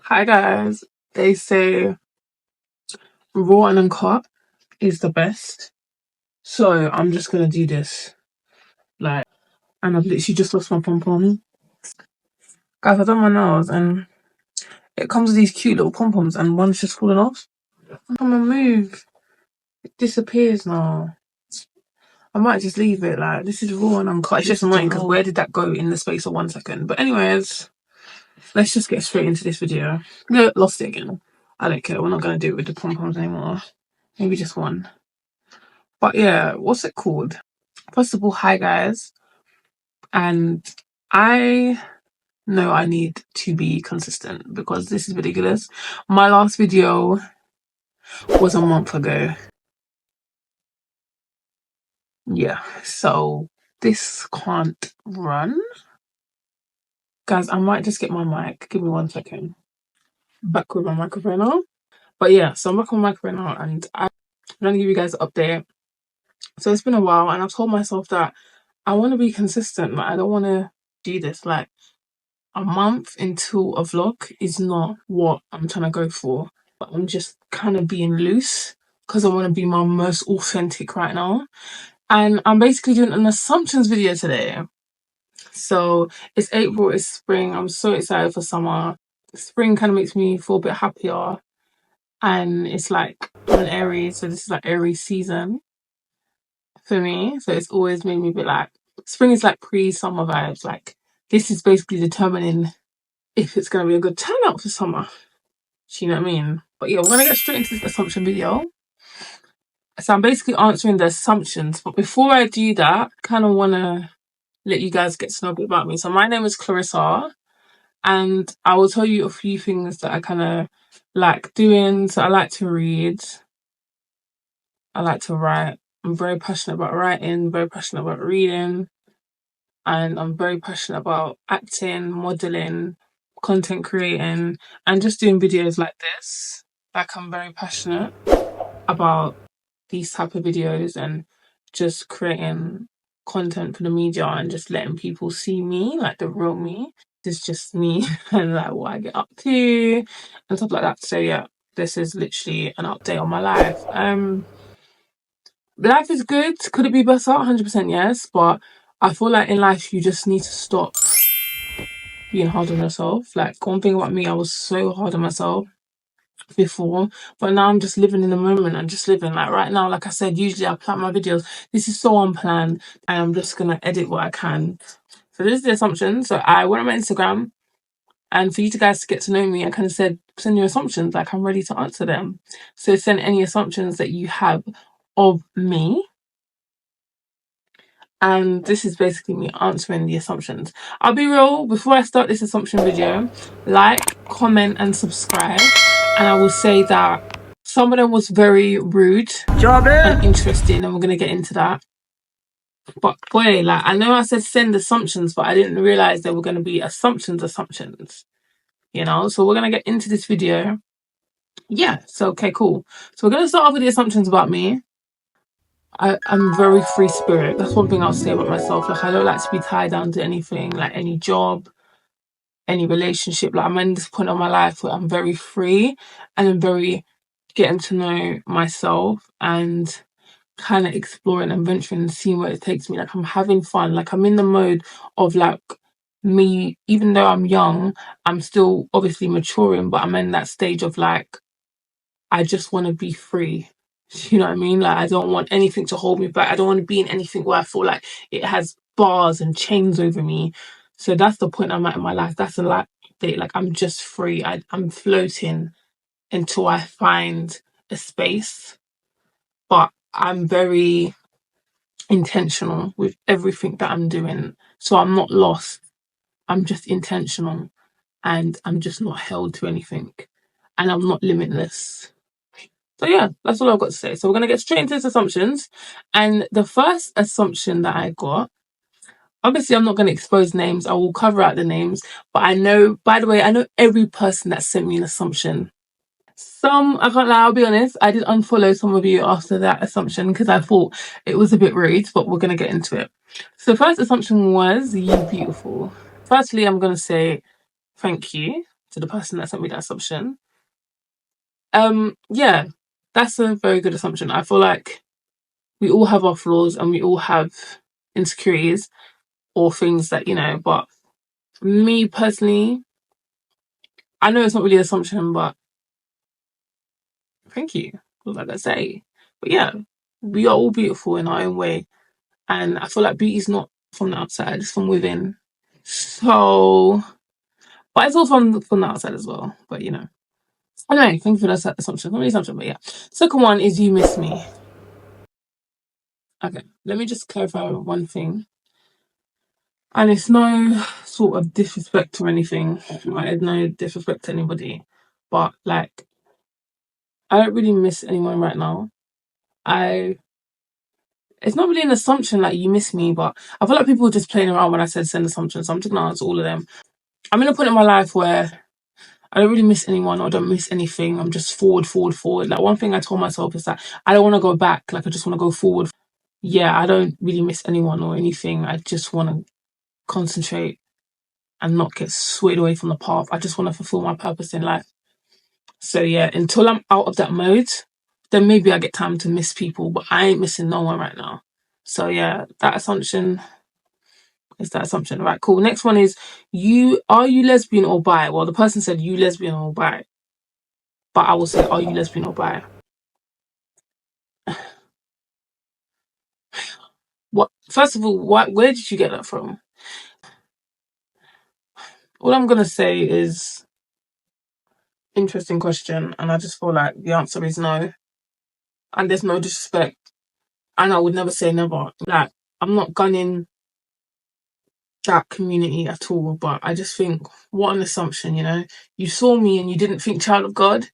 Hi guys, they say raw and uncut is the best. So I'm just gonna do this. And I've literally just lost my pom pom. Guys, I've done my nails and it comes with these cute little pom poms and one's just fallen off. Come on, move. It disappears now. I might just leave it. Like, this is raw and uncut. It's just annoying because where did that go in the space of 1 second? But anyways, let's just get straight into this video. No, lost it again. I don't care. We're not gonna do it with the pom poms anymore. Maybe just one. But yeah, what's it called? First of all, hi guys. And I know I need to be consistent because this is ridiculous. My last video was a month ago. Yeah, so this can't run. Guys, I might just get my mic. Give me 1 second. Back with my microphone now. But yeah, so I'm back on my microphone now and I'm going to give you guys an update. So it's been a while and I've told myself that I want to be consistent. Like, I don't want to do this. Like, a month into a vlog is not what I'm trying to go for. But I'm just kind of being loose because I want to be my most authentic right now. And I'm basically doing an assumptions video today. So it's April, it's spring. I'm so excited for summer. Spring kind of makes me feel a bit happier. And it's like I'm an Aries, so this is like Aries season for me. So it's always made me a bit like, spring is like pre-summer vibes. Like, this is basically determining if it's going to be a good turnout for summer. Do you know what I mean? But yeah, we're going to get straight into this assumption video. So I'm basically answering the assumptions. But before I do that, I kind of want to let you guys get to know a bit about me. So my name is Clarissa. And I will tell you a few things that I kind of like doing. So I like to read. I like to write. I'm very passionate about writing, very passionate about reading. And I'm very passionate about acting, modelling, content creating, and just doing videos like this. Like, I'm very passionate about these type of videos and just creating content for the media and just letting people see me, like the real me. This is just me and like what I get up to and stuff like that. So yeah, this is literally an update on my life. Life is good. Could it be better? 100% yes. But I feel like in life you just need to stop being hard on yourself. Like, one thing about me, I was so hard on myself before, but now I'm just living in the moment and just living. Like, right now, like I said, usually I plan my videos. This is so unplanned and I'm just gonna edit what I can. So this is the assumption. So I went on my Instagram, and for you guys to get to know me, I kind of said, send your assumptions, like I'm ready to answer them. So send any assumptions that you have of me. And this is basically me answering the assumptions. I'll be real, before I start this assumption video, like, comment and subscribe. And I will say that some of them was very rude and interesting, and we're going to get into that. But boy, like, I know I said send assumptions, but I didn't realize there were going to be assumptions, you know? So we're going to get into this video. Yeah, so okay, cool. So we're going to start off with the assumptions about me. I'm very free spirit. That's one thing I'll say about myself. Like, I don't like to be tied down to anything, like any job, any relationship. Like, I'm in this point of my life where I'm very free and I'm very getting to know myself and kind of exploring and venturing and seeing where it takes me. Like, I'm having fun. Like, I'm in the mode of like me, even though I'm young, I'm still obviously maturing, but I'm in that stage of like, I just want to be free. You know what I mean? Like, I don't want anything to hold me back. I don't want to be in anything where I feel like it has bars and chains over me. So that's the point I'm at in my life. That's a life date. Like, I'm just free. I'm floating until I find a space. But I'm very intentional with everything that I'm doing. So I'm not lost. I'm just intentional. And I'm just not held to anything. And I'm not limitless. So yeah, that's all I've got to say. So we're going to get straight into his assumptions. And the first assumption that I got, obviously I'm not going to expose names. I will cover out the names. But I know, by the way, I know every person that sent me an assumption. Some, I can't lie, I'll be honest, I did unfollow some of you after that assumption because I thought it was a bit rude, but we're going to get into it. So the first assumption was, you beautiful. Firstly, I'm going to say thank you to the person that sent me that assumption. Yeah, that's a very good assumption. I feel like we all have our flaws and we all have insecurities or things that, but me personally, I know it's not really an assumption, but thank you, like I say. But yeah, we are all beautiful in our own way. And I feel like beauty is not from the outside, it's from within. So, but it's all from the outside as well. But anyway, thank you for that assumption. Not really assumption, but yeah. Second one is you miss me. Okay, let me just clarify one thing. And it's no sort of disrespect or anything. Like, it's no disrespect to anybody. But like, I don't really miss anyone right now. It's not really an assumption like you miss me, but I feel like people were just playing around when I said send assumptions. So I'm just gonna answer all of them. I'm in a point in my life where I don't really miss anyone or I don't miss anything. I'm just forward, forward, forward. Like, one thing I told myself is that I don't want to go back. Like, I just want to go forward. Yeah, I don't really miss anyone or anything. I just want to concentrate and not get swayed away from the path. I just want to fulfill my purpose in life. So yeah, until I'm out of that mode, then maybe I get time to miss people, but I ain't missing no one right now. So yeah, that assumption is that assumption. Right, cool. Next one is are you lesbian or bi? Well, the person said you lesbian or bi, but I will say, are you lesbian or bi? What? First of all, where did you get that from? All I'm gonna say is interesting question, and I just feel like the answer is no, and there's no disrespect, and I would never say never. Like, I'm not gunning that community at all, but I just think, what an assumption, you saw me and you didn't think child of God.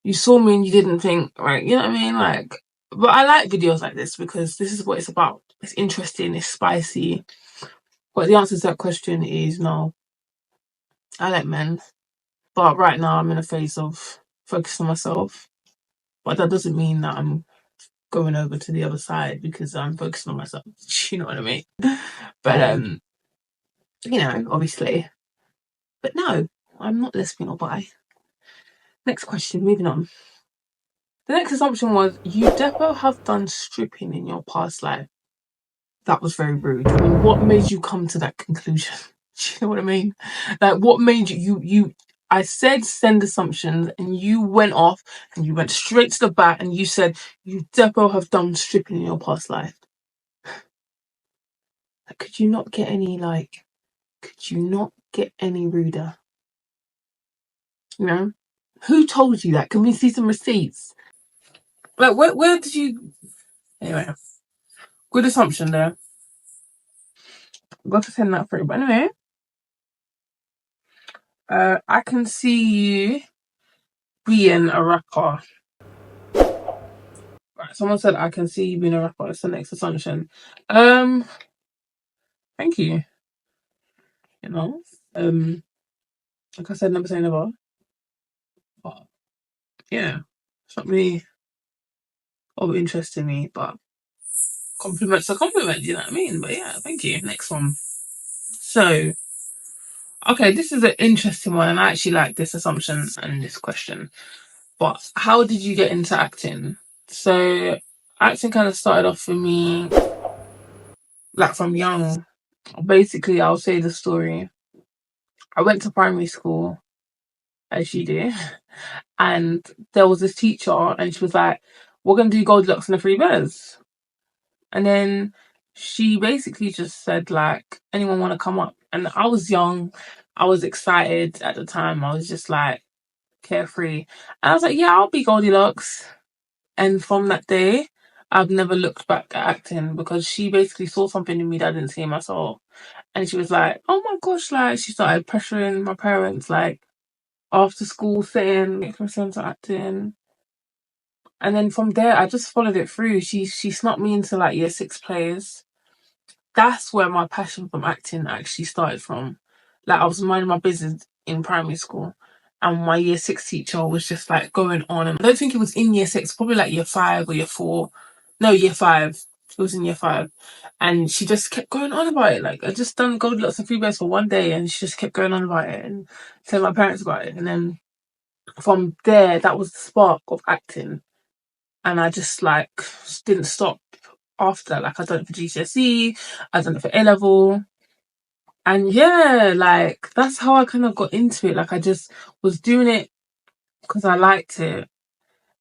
You saw me and you didn't think, right, you know what I mean? Like, but I like videos like this because this is what it's about. It's interesting, it's spicy. But the answer to that question is no. I like men, but right now I'm in a phase of focusing on myself. But that doesn't mean that I'm going over to the other side because I'm focusing on myself. You know what I mean? But obviously. But no, I'm not lesbian or bi. Next question, moving on. The next assumption was, you depo have done stripping in your past life. That was very rude. I mean, what made you come to that conclusion? Do you know what I mean? Like, what made you I said send assumptions and you went off and you went straight to the bat and you said you depo have done stripping in your past life. Like, could you not get any ruder? Who told you that? Can we see some receipts? Like, where did you... Anyway, good assumption there. Got to send that through. But anyway, I can see you being a rapper. Right, someone said I can see you being a rapper. It's the next assumption. Thank you. Like I said, never say never. But yeah, it's not really of interest to me, but compliments are compliments, you know what I mean? But yeah, thank you. Next one. So, okay, this is an interesting one, and I actually like this assumption and this question. But how did you get into acting? So, acting kind of started off for me like from young. Basically, I'll say the story. I went to primary school, as you do, and there was this teacher, and she was like, "We're gonna do Goldilocks and the Three Bears," and then she basically just said, like, "Anyone want to come up?" And I was young, I was excited at the time. I was just like carefree, and I was like, "Yeah, I'll be Goldilocks." And from that day, I've never looked back at acting because she basically saw something in me that I didn't see in myself. And she was like, "Oh my gosh," like, she started pressuring my parents, like, after school saying, "Make me into acting." And then from there, I just followed it through. She snuck me into like year 6 plays. That's where my passion from acting actually started from. Like, I was minding my business in primary school, and my year 6 teacher was just like going on. And I don't think it was in year 6, probably like year 5 or year 4. No, year 5. She was in year 5, and she just kept going on about it. Like, I just done Goldilocks and Three Bears for one day, and she just kept going on about it and telling my parents about it. And then from there, that was the spark of acting, and I just like didn't stop after. Like, I done it for GCSE, I done it for A level, and yeah, like that's how I kind of got into it. Like, I just was doing it because I liked it,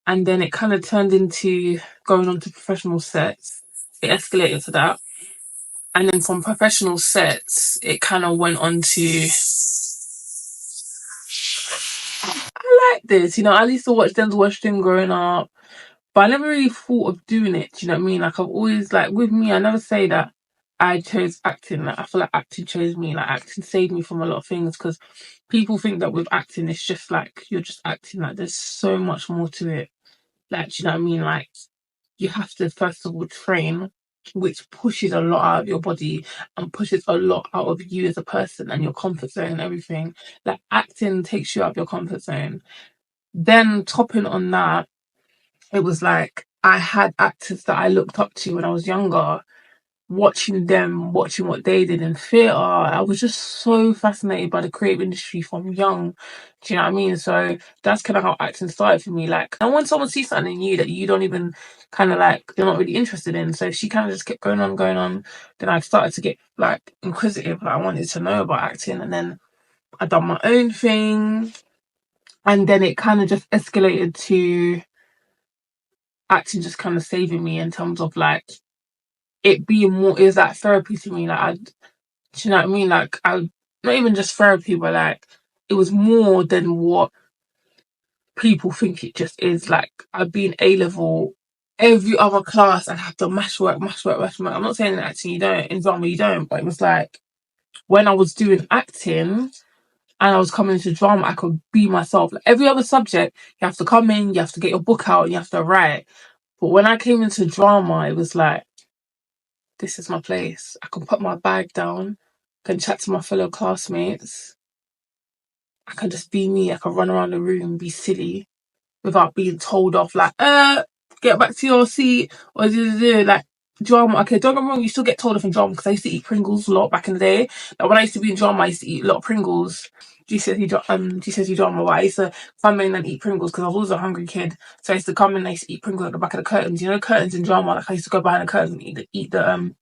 and then it kind of turned into going on to professional sets. It escalated to that, and then from professional sets, it kind of went on to I like this. You know, I used to watch Denzel Washington growing up, but I never really thought of doing it. Do you know what I mean? Like, I've always, like, with me, I never say that I chose acting. Like, I feel like acting chose me. Like, acting saved me from a lot of things, because people think that with acting, it's just like you're just acting. Like, there's so much more to it. Like, do you know what I mean? Like, you have to first of all train, which pushes a lot out of your body and pushes a lot out of you as a person and your comfort zone and everything. Like, acting takes you out of your comfort zone. Then topping on that, it was like I had actors that I looked up to when I was younger, watching them, watching what they did in theatre. I was just so fascinated by the creative industry from young. Do you know what I mean? So that's kind of how acting started for me. Like, and when someone sees something in you that you don't even kind of like, you're not really interested in. So she kind of just kept going on. Then I started to get like inquisitive. Like, I wanted to know about acting, and then I done my own thing. And then it kind of just escalated to acting just kind of saving me in terms of like it being more, is like therapy to me. Like, do you know what I mean? Like, I, not even just therapy, but like it was more than what people think it just is. Like, I'd be in A level, every other class I'd have to mash work. I'm not saying in acting you don't, in drama you don't, but it was like when I was doing acting and I was coming into drama, I could be myself. Like, every other subject, you have to come in, you have to get your book out, and you have to write. But when I came into drama, it was like, this is my place. I can put my bag down, can chat to my fellow classmates. I can just be me. I can run around the room, be silly without being told off, like, get back to your seat, or like drama. Okay, don't get me wrong, you still get told off in drama, because I used to eat Pringles a lot back in the day. Like, when I used to be in drama, I used to eat a lot of Pringles. GCSE drama, but I used to come in and eat Pringles because I was always a hungry kid. So I used to come in and I used to eat Pringles at the back of the curtains. You know, curtains in drama, like I used to go behind the curtains and eat the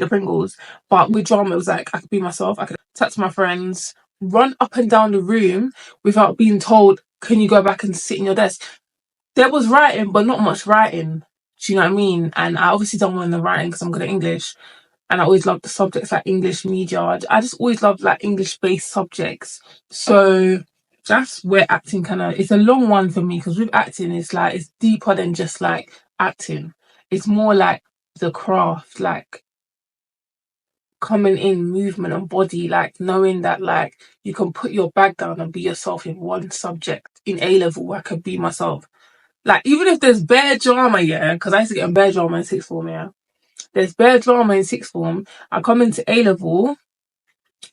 Pringles. But with drama, it was like I could be myself. I could chat to my friends, run up and down the room without being told, "Can you go back and sit in your desk?" There was writing, but not much writing. Do you know what I mean? And I obviously don't want the writing because I'm good at English, and I always loved the subjects like English media. I just always loved like English-based subjects. So that's where acting kind of, it's a long one for me, because with acting, it's like it's deeper than just like acting. It's more like the craft, like coming in movement and body, like knowing that like you can put your bag down and be yourself in one subject. In A level, I could be myself. Like, even if there's bare drama, yeah, because I used to get in bare drama in sixth form, yeah. There's bare drama in sixth form. I come into A level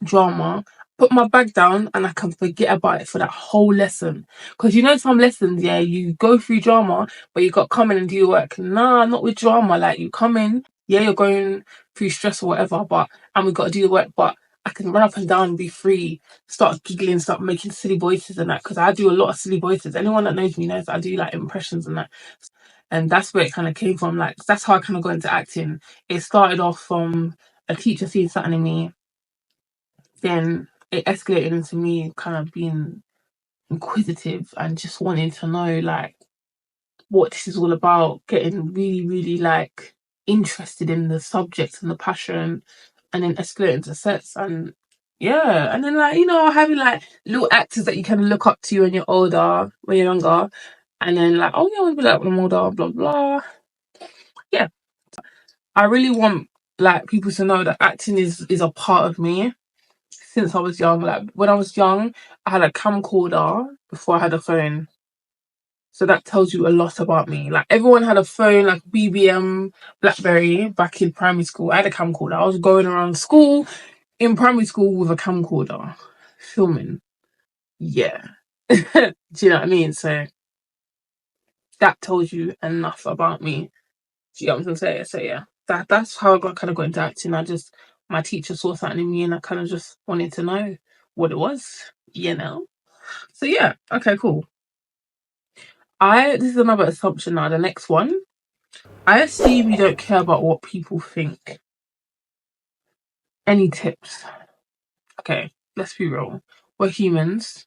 drama, put my bag down, and I can forget about it for that whole lesson. Because you know, some lessons, yeah, you go through drama, but you got to come in and do your work. Nah, not with drama. Like, you come in, yeah, you're going through stress or whatever, and we got to do the work, but I can run up and down and be free, start giggling, start making silly voices and that, because I do a lot of silly voices. Anyone that knows me knows that I do like impressions and that. And that's where it kind of came from. Like, that's how I kind of got into acting. It started off from a teacher seeing something in me, then it escalated into me kind of being inquisitive and just wanting to know like what this is all about, getting really, really like interested in the subject and the passion, and then escalating to sets. And yeah, and then like, you know, having like little actors that you can look up to when you're older, when you're younger, and then like, oh yeah, I want to be like when I'm older, blah blah. Yeah, I really want like people to know that acting is a part of me since I was young. Like, when I was young, I had a camcorder before I had a phone. So that tells you a lot about me. Like, everyone had a phone, like BBM, Blackberry, back in primary school. I had a camcorder. I was going around school in primary school with a camcorder, filming. Yeah. Do you know what I mean? So that tells you enough about me. Do you know what I'm saying? So yeah. that's how I kind of got into acting. My teacher saw something in me, and I kind of just wanted to know what it was. So yeah, okay, cool. This is another assumption now. The next one, I assume you don't care about what people think. Any tips? Okay, let's be real. We're humans,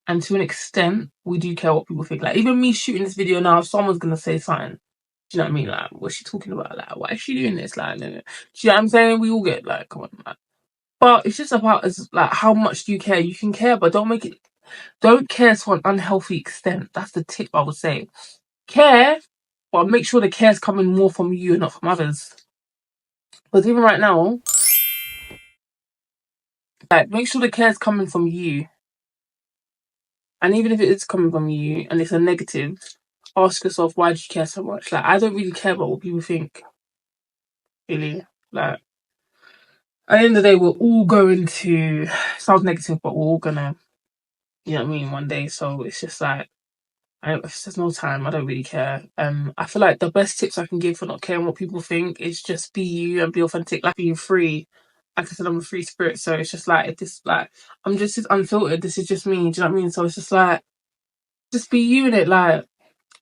and to an extent, we do care what people think. Like, even me shooting this video now, if someone's gonna say something, do you know what I mean? Like, what's she talking about? Like, why is she doing this? Like, no, no. Do you know what I'm saying? We all get like, come on, like. But it's just about as like how much do you care? You can care, but don't care to an unhealthy extent. That's the tip I would say. Care, but make sure the care is coming more from you and not from others. Because even right now, like, make sure the care is coming from you. And even if it is coming from you and it's a negative, ask yourself, why do you care so much? Like, I don't really care about what people think, really. Like, at the end of the day, we're all going to, sounds negative, but we're all gonna, you know what I mean, one day. So it's just like, if there's no time, I don't really care. I feel like the best tips I can give for not caring what people think is just be you and be authentic, like being free. Like I said, I'm a free spirit, so it's just like, if this, like, I'm just unfiltered. This is just me. Do you know what I mean? So it's just like, just be you in it. Like,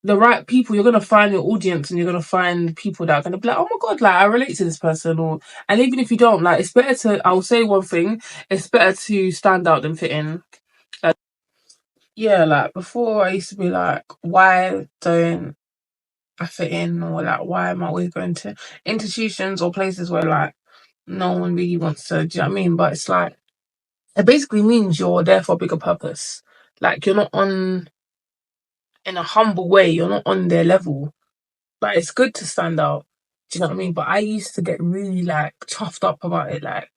the right people, you're gonna find your audience, and you're gonna find people that are gonna be like, oh my god, like, I relate to this person. Or, and even if you don't, like, it's better to, I'll say one thing, it's better to stand out than fit in. Yeah, like, before I used to be like, why don't I fit in? Or like, why am I always going to institutions or places where like no one really wants to, do you know what I mean? But it's like, it basically means you're there for a bigger purpose. Like, you're not on, in a humble way, you're not on their level. Like, it's good to stand out. Do you know what I mean? But I used to get really like chuffed up about it. Like,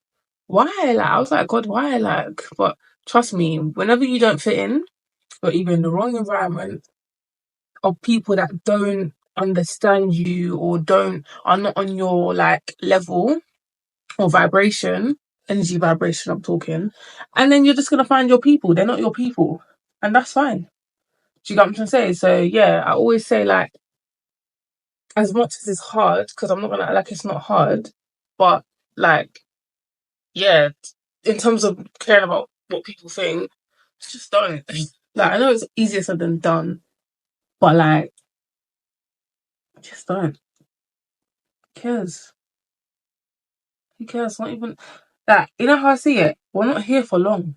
why? Like, I was like, God, why? Like, but trust me, whenever you don't fit in, or even in the wrong environment, of people that don't understand you or are not on your like level or vibration, energy vibration I'm talking, and then you're just gonna find your people. They're not your people. And that's fine. Do you get what I'm trying to say? So yeah, I always say, like, as much as it's hard, because I'm not gonna act like it's not hard, but like, yeah, in terms of caring about what people think, just don't. Like, I know it's easier said than done, but like, just don't. Who cares? Who cares? Not even that. You know how I see it? We're not here for long.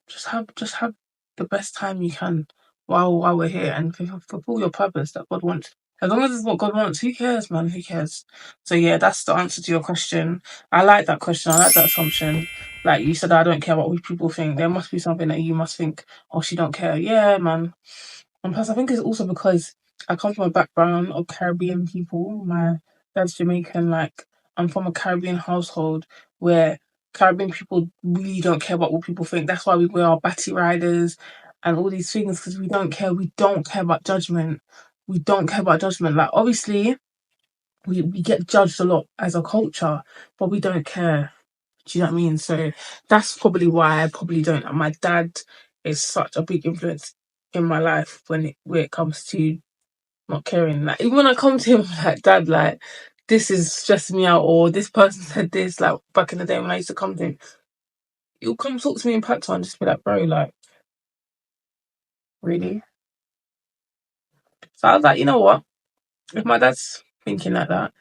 Just have the best time you can while we're here, and fulfill your purpose that God wants. As long as it's what God wants, who cares, man? Who cares? So yeah, that's the answer to your question. I like that question. I like that assumption. Like you said, I don't care what people think. There must be something that you must think, oh, she don't care. Yeah, man. And plus, I think it's also because I come from a background of Caribbean people. My dad's Jamaican. Like, I'm from a Caribbean household where Caribbean people really don't care about what people think. That's why we wear our batty riders and all these things, because we don't care. We don't care about judgment. We don't care about judgment. Like, obviously, we get judged a lot as a culture, but we don't care. Do you know what I mean? So that's probably why I probably don't. And my dad is such a big influence in my life when it comes to not caring. Like, even when I come to him, like, Dad, like, this is stressing me out, or this person said this, like, back in the day when I used to come to him, he'll come talk to me in Patois and just be like, bro, like, really? So I was like, you know what? If my dad's thinking like that,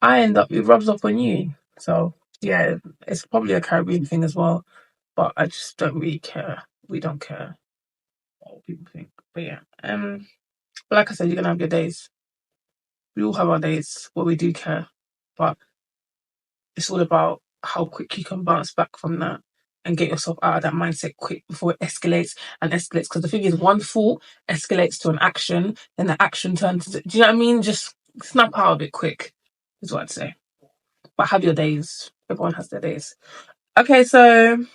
it rubs off on you. So yeah, it's probably a Caribbean thing as well. But I just don't really care. We don't care what people think. But yeah, but like I said, you're gonna have your days. We all have our days where we do care, but it's all about how quick you can bounce back from that and get yourself out of that mindset quick before it escalates and escalates. Because the thing is, one thought escalates to an action, then the action turns to, do you know what I mean? Just snap out of it quick, is what I'd say. But have your days. Everyone has their days. Okay, so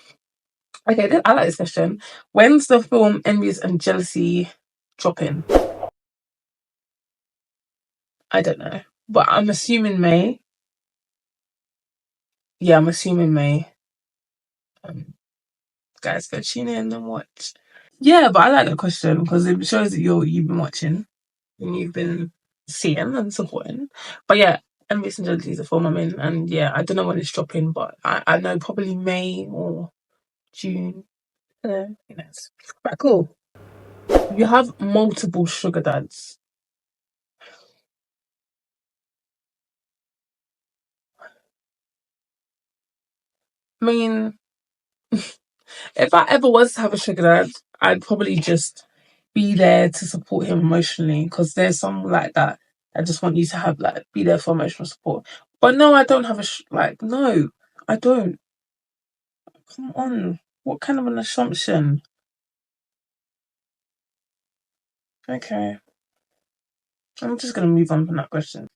I like this question. When's the film Envious and Jealousy dropping? I don't know, but I'm assuming May. Yeah, I'm assuming May. Um, guys, go tune in and watch. Yeah, but I like that question because it shows that you've been watching and you've been seeing and supporting. But yeah, Envious and Jealousy is the form I'm in, and yeah, I don't know when it's dropping, but I know probably May or June. Who knows? But cool. You have multiple sugar dads. I mean, if I ever was to have a sugar dad, I'd probably just be there to support him emotionally, because there's some like that. I just want you to have like be there for emotional support. But no, I don't have like no, I don't. Come on, what kind of an assumption? Okay, I'm just gonna move on from that question.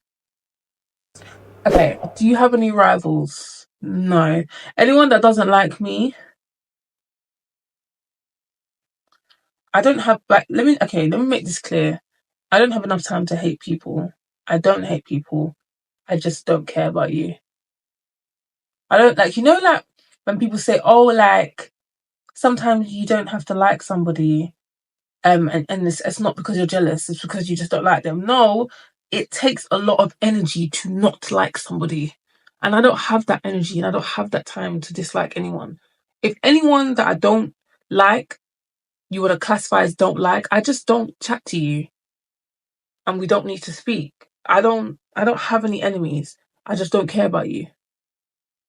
Okay, do you have any rivals? No. Anyone that doesn't like me, I don't have like let me make this clear. I don't have enough time to hate people. I don't hate people. I just don't care about you. I don't like like when people say, oh, like sometimes you don't have to like somebody, and it's not because you're jealous, it's because you just don't like them. No, it takes a lot of energy to not like somebody. And I don't have that energy and I don't have that time to dislike anyone. If anyone that I don't like, you would have classified as don't like, I just don't chat to you and we don't need to speak. I don't have any enemies. I just don't care about you.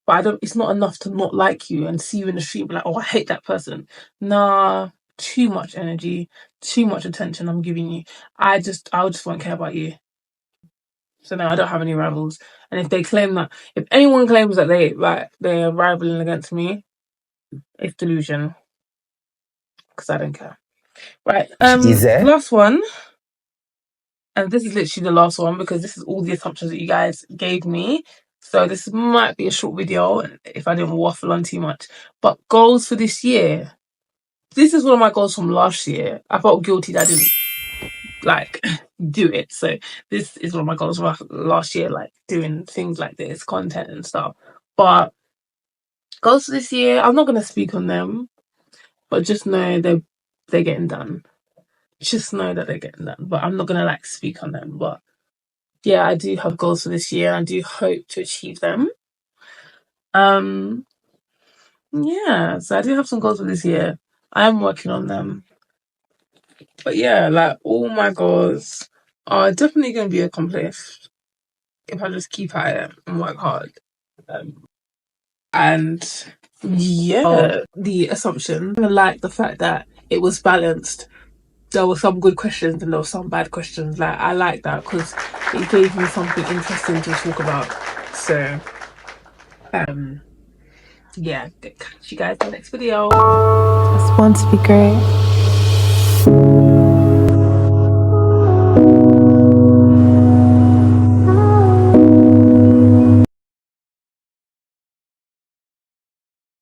But I don't it's not enough to not like you and see you in the street and be like, oh, I hate that person. Nah, too much energy, too much attention I'm giving you. I just won't care about you. So no, I don't have any rivals. And if anyone claims that they're rivaling against me, it's delusion. Because I don't care. Right. Last one. And this is literally the last one because this is all the assumptions that you guys gave me. So this might be a short video if I didn't waffle on too much. But goals for this year. This is one of my goals from last year. I felt guilty that I didn't like do it. So this is one of my goals from last year, like doing things like this, content and stuff. But goals for this year, I'm not gonna speak on them, but just know they're getting done. Just know that they're getting done. But I'm not gonna like speak on them. But yeah, I do have goals for this year. I do hope to achieve them. Um, yeah, so I do have some goals for this year. I am working on them. But yeah, like all my goals are definitely going to be accomplished if I just keep at it and work hard. And yeah, the assumption, I like the fact that it was balanced. There were some good questions and there were some bad questions. Like I like that because it gave me something interesting to talk about. So yeah, catch you guys in the next video. Just want to be great.